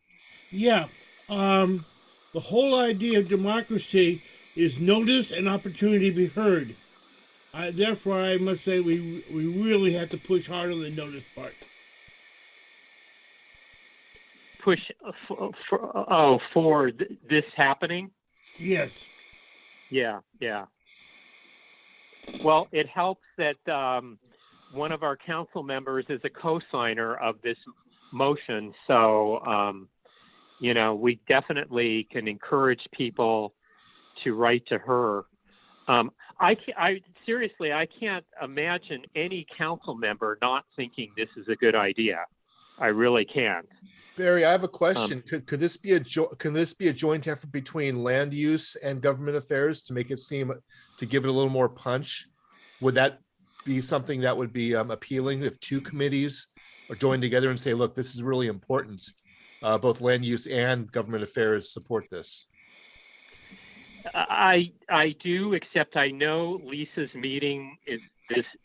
Yeah. The whole idea of democracy is notice and opportunity to be heard. Therefore, I must say we really have to push hard on the notice part. Push for this happening? Yes. Yeah. Well, it helps that one of our council members is a co-signer of this motion. So, we definitely can encourage people to write to her. I seriously, I can't imagine any council member not thinking this is a good idea. I really can't. Barry, I have a question. Could this be can this be a joint effort between land use and government affairs to make it seem, to give it a little more punch? Would that be something that would be appealing if two committees are joined together and say, look, this is really important. Both land use and government affairs support this. I do, except I know Lisa's meeting is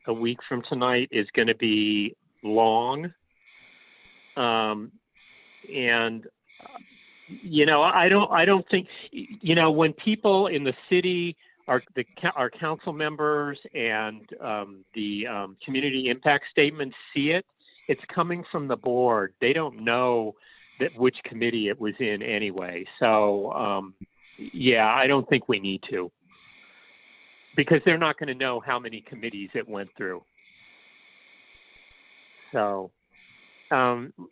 a week from tonight is going to be long. And I don't think, when people in the city our council members and the community impact statements see it, it's coming from the board. They don't know which committee it was in anyway. So, I don't think we need to, because they're not going to know how many committees it went through. So,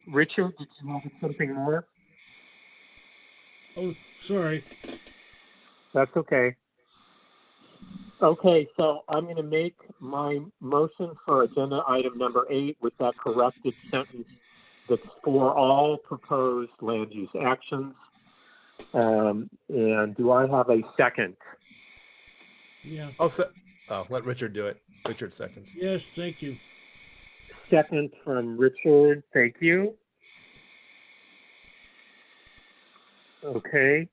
Richard, did you have something more? Oh, sorry. That's okay. Okay, so I'm going to make my motion for agenda item number 8 with that corrected sentence that's for all proposed land use actions. And do I have a second? Yeah. Let Richard do it. Richard seconds. Yes, thank you. Second from Richard. Thank you. Okay.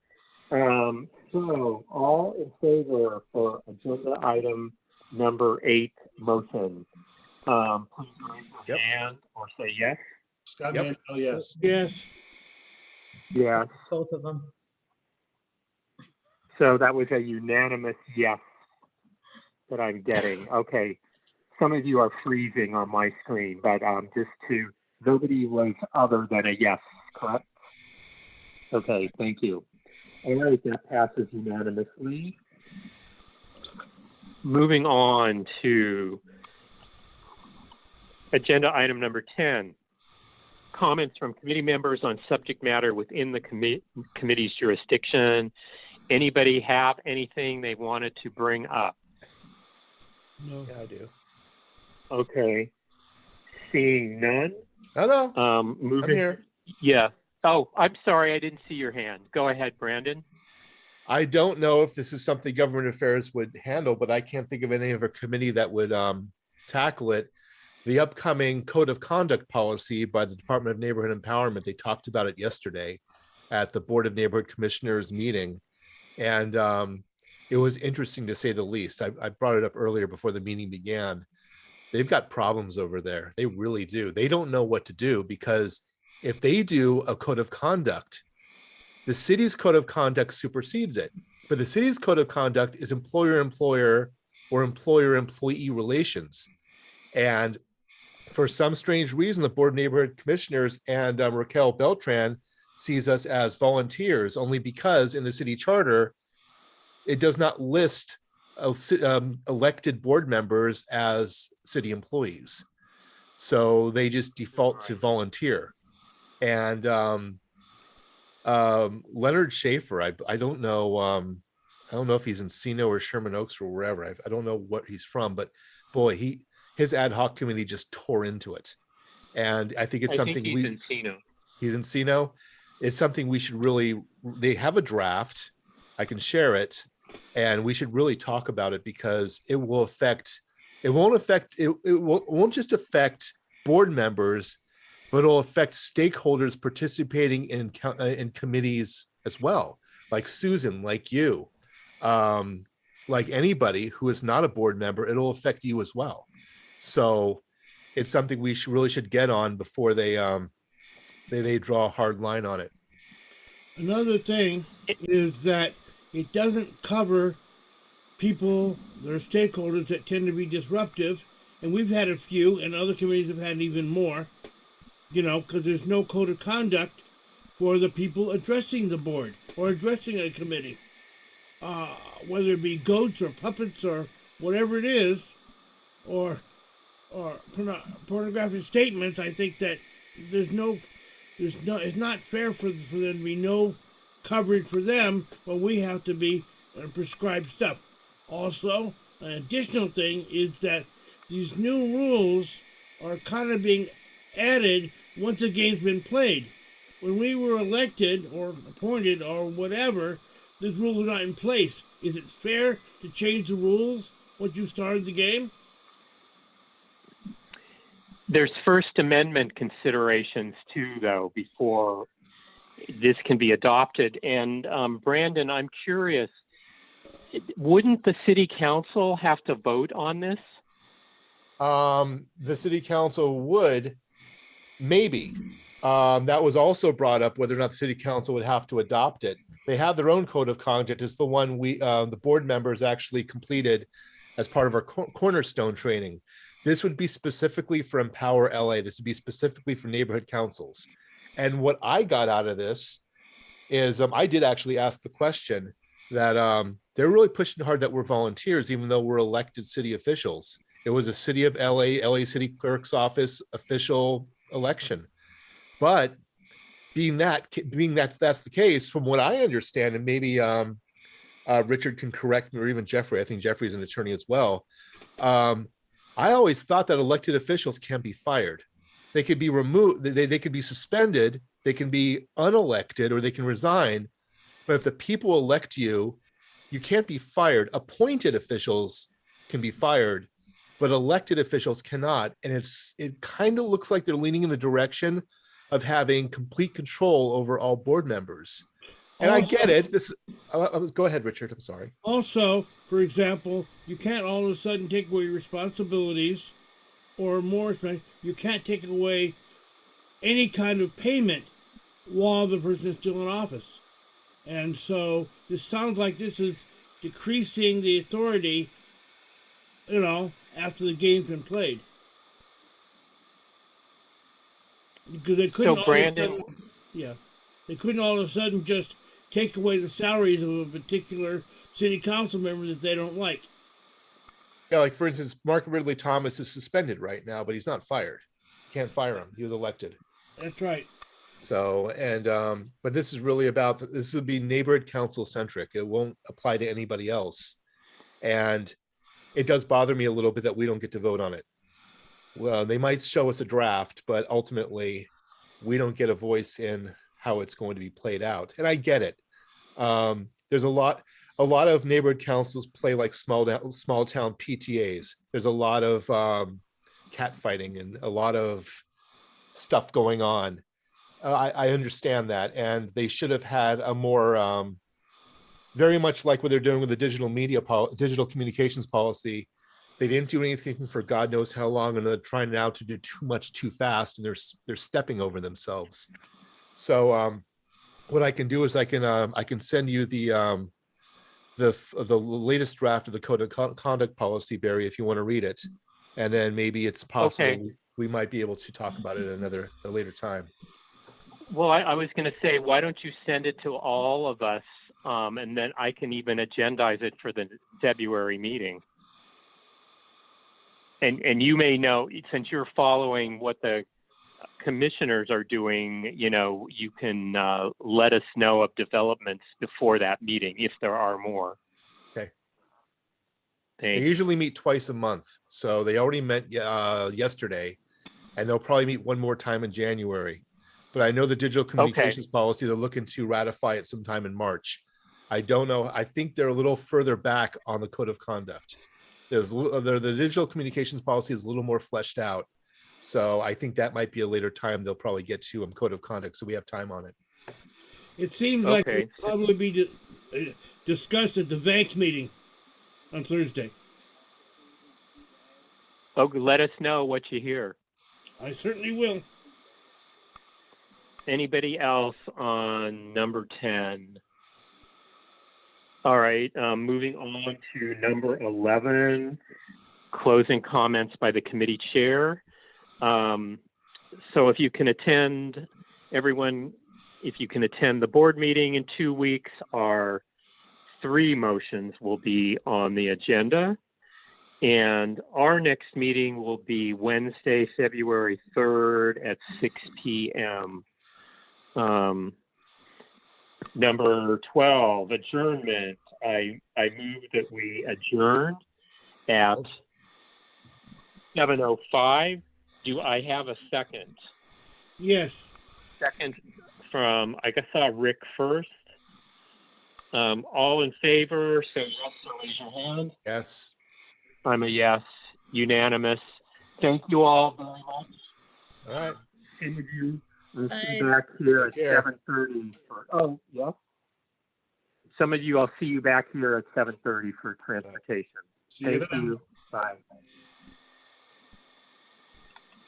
So all in favor for agenda item number 8 motion, please raise your hand or say yes. Scott Mandel, yes. Yes. Yes. Both of them. So that was a unanimous yes that I'm getting. Okay. Some of you are freezing on my screen, but nobody was other than a yes, correct? Okay, thank you. All right, that passes unanimously. Moving on to agenda item number 10. Comments from committee members on subject matter within the committee's jurisdiction. Anybody have anything they wanted to bring up? No. Yeah, I do. Okay. Seeing none. No. Moving I'm here. Yeah. Oh, I'm sorry. I didn't see your hand. Go ahead, Brandon. I don't know if this is something government affairs would handle, but I can't think of any other committee that would tackle it. The upcoming code of conduct policy by the Department of Neighborhood Empowerment, they talked about it yesterday at the Board of Neighborhood Commissioners meeting. And it was interesting to say the least. I brought it up earlier before the meeting began. They've got problems over there. They really do. They don't know what to do, because if they do a code of conduct, the city's code of conduct supersedes it. But the city's code of conduct is employer-employer or employer-employee relations. And for some strange reason, the Board of Neighborhood Commissioners and Raquel Beltran sees us as volunteers, only because in the city charter, it does not list elected board members as city employees. So they just default to volunteer. And Leonard Schaefer, I don't know if he's Encino or Sherman Oaks or wherever. I don't know what he's from, but boy, his ad hoc committee just tore into it. And I think it's something he's Encino. He's Encino. It's something we should really, they have a draft. I can share it, and we should really talk about it, because it won't just affect board members, but it'll affect stakeholders participating in committees as well, like Susan, like you. like anybody who is not a board member, it'll affect you as well. So it's something we really should get on before they draw a hard line on it. Another thing is that it doesn't cover people that are stakeholders that tend to be disruptive. And we've had a few, and other committees have had even more, because there's no code of conduct for the people addressing the board or addressing a committee. Whether it be goats or puppets or whatever it is, or pornographic statements, I think that it's not fair for there to be no coverage for them when we have to be prescribed stuff. Also, an additional thing is that these new rules are kind of being added once the game's been played. When we were elected or appointed or whatever, this rule was not in place. Is it fair to change the rules once you started the game? There's First Amendment considerations too, though, before this can be adopted. And Brandon, I'm curious, wouldn't the city council have to vote on this? The city council would, maybe. That was also brought up, whether or not the city council would have to adopt it. They have their own code of conduct. It's the one the board members actually completed as part of our cornerstone training. This would be specifically for Empower LA. This would be specifically for neighborhood councils. And what I got out of this is I did actually ask the question that they're really pushing hard that we're volunteers, even though we're elected city officials. It was a city of LA City Clerk's Office official election. But being that's the case, from what I understand, and maybe Richard can correct me, or even Jeffrey, I think Jeffrey's an attorney as well. I always thought that elected officials can be fired. They could be removed, they could be suspended, they can be unelected, or they can resign. But if the people elect you, you can't be fired. Appointed officials can be fired, but elected officials cannot. And it kind of looks like they're leaning in the direction of having complete control over all board members. And I get it. Go ahead, Richard. I'm sorry. Also, for example, you can't all of a sudden take away responsibilities, or more, you can't take away any kind of payment while the person is still in office. And so this sounds like this is decreasing the authority, after the game's been played. Because they couldn't. So Brandon, they couldn't all of a sudden just take away the salaries of a particular city council member that they don't like. Yeah, like for instance, Mark Ridley Thomas is suspended right now, but he's not fired. Can't fire him. He was elected. That's right. So, and but this is really about, this would be neighborhood council centric. It won't apply to anybody else. And it does bother me a little bit that we don't get to vote on it. Well, they might show us a draft, but ultimately we don't get a voice in how it's going to be played out. And I get it. There's a lot of neighborhood councils play like small town PTAs. There's a lot of catfighting and a lot of stuff going on. I understand that, and they should have had a more very much like what they're doing with the digital communications policy. They didn't do anything for God knows how long, and they're trying now to do too much too fast, and they're stepping over themselves. So what I can do is I can send you the latest draft of the code of conduct policy, Barry, if you want to read it, and then maybe it's possible we might be able to talk about it at a later time. Well, I was going to say, why don't you send it to all of us, and then I can even agendize it for the February meeting. And you may know, since you're following what the commissioners are doing, you can let us know of developments before that meeting, if there are more. Okay. Thanks. They usually meet twice a month. So they already met yesterday, and they'll probably meet one more time in January. But I know the digital communications policy, they're looking to ratify it sometime in March. I don't know. I think they're a little further back on the code of conduct. The digital communications policy is a little more fleshed out. So I think that might be a later time they'll probably get to code of conduct. So we have time on it. It seems like it'll probably be discussed at the bank meeting. on Thursday. Oh, let us know what you hear. I certainly will. Anybody else on number 10? All right, moving on to number 11, closing comments by the committee chair. So if you can attend, everyone, if you can attend the board meeting in 2 weeks, our 3 motions will be on the agenda. And our next meeting will be Wednesday, February 3rd at 6 p.m. Number 12, adjournment. I move that we adjourn at 7:05. Do I have a second? Yes. Second from, I guess I saw Rick first. All in favor, say yes or raise your hand. Yes. I'm a yes, unanimous. Thank you all very much. All right. Same with you. We'll see Bye. you back here at Take care. 7:30 for, oh, yeah. Some of you, I'll see you back here at 7:30 for transportation. See you Thank then. you. Bye.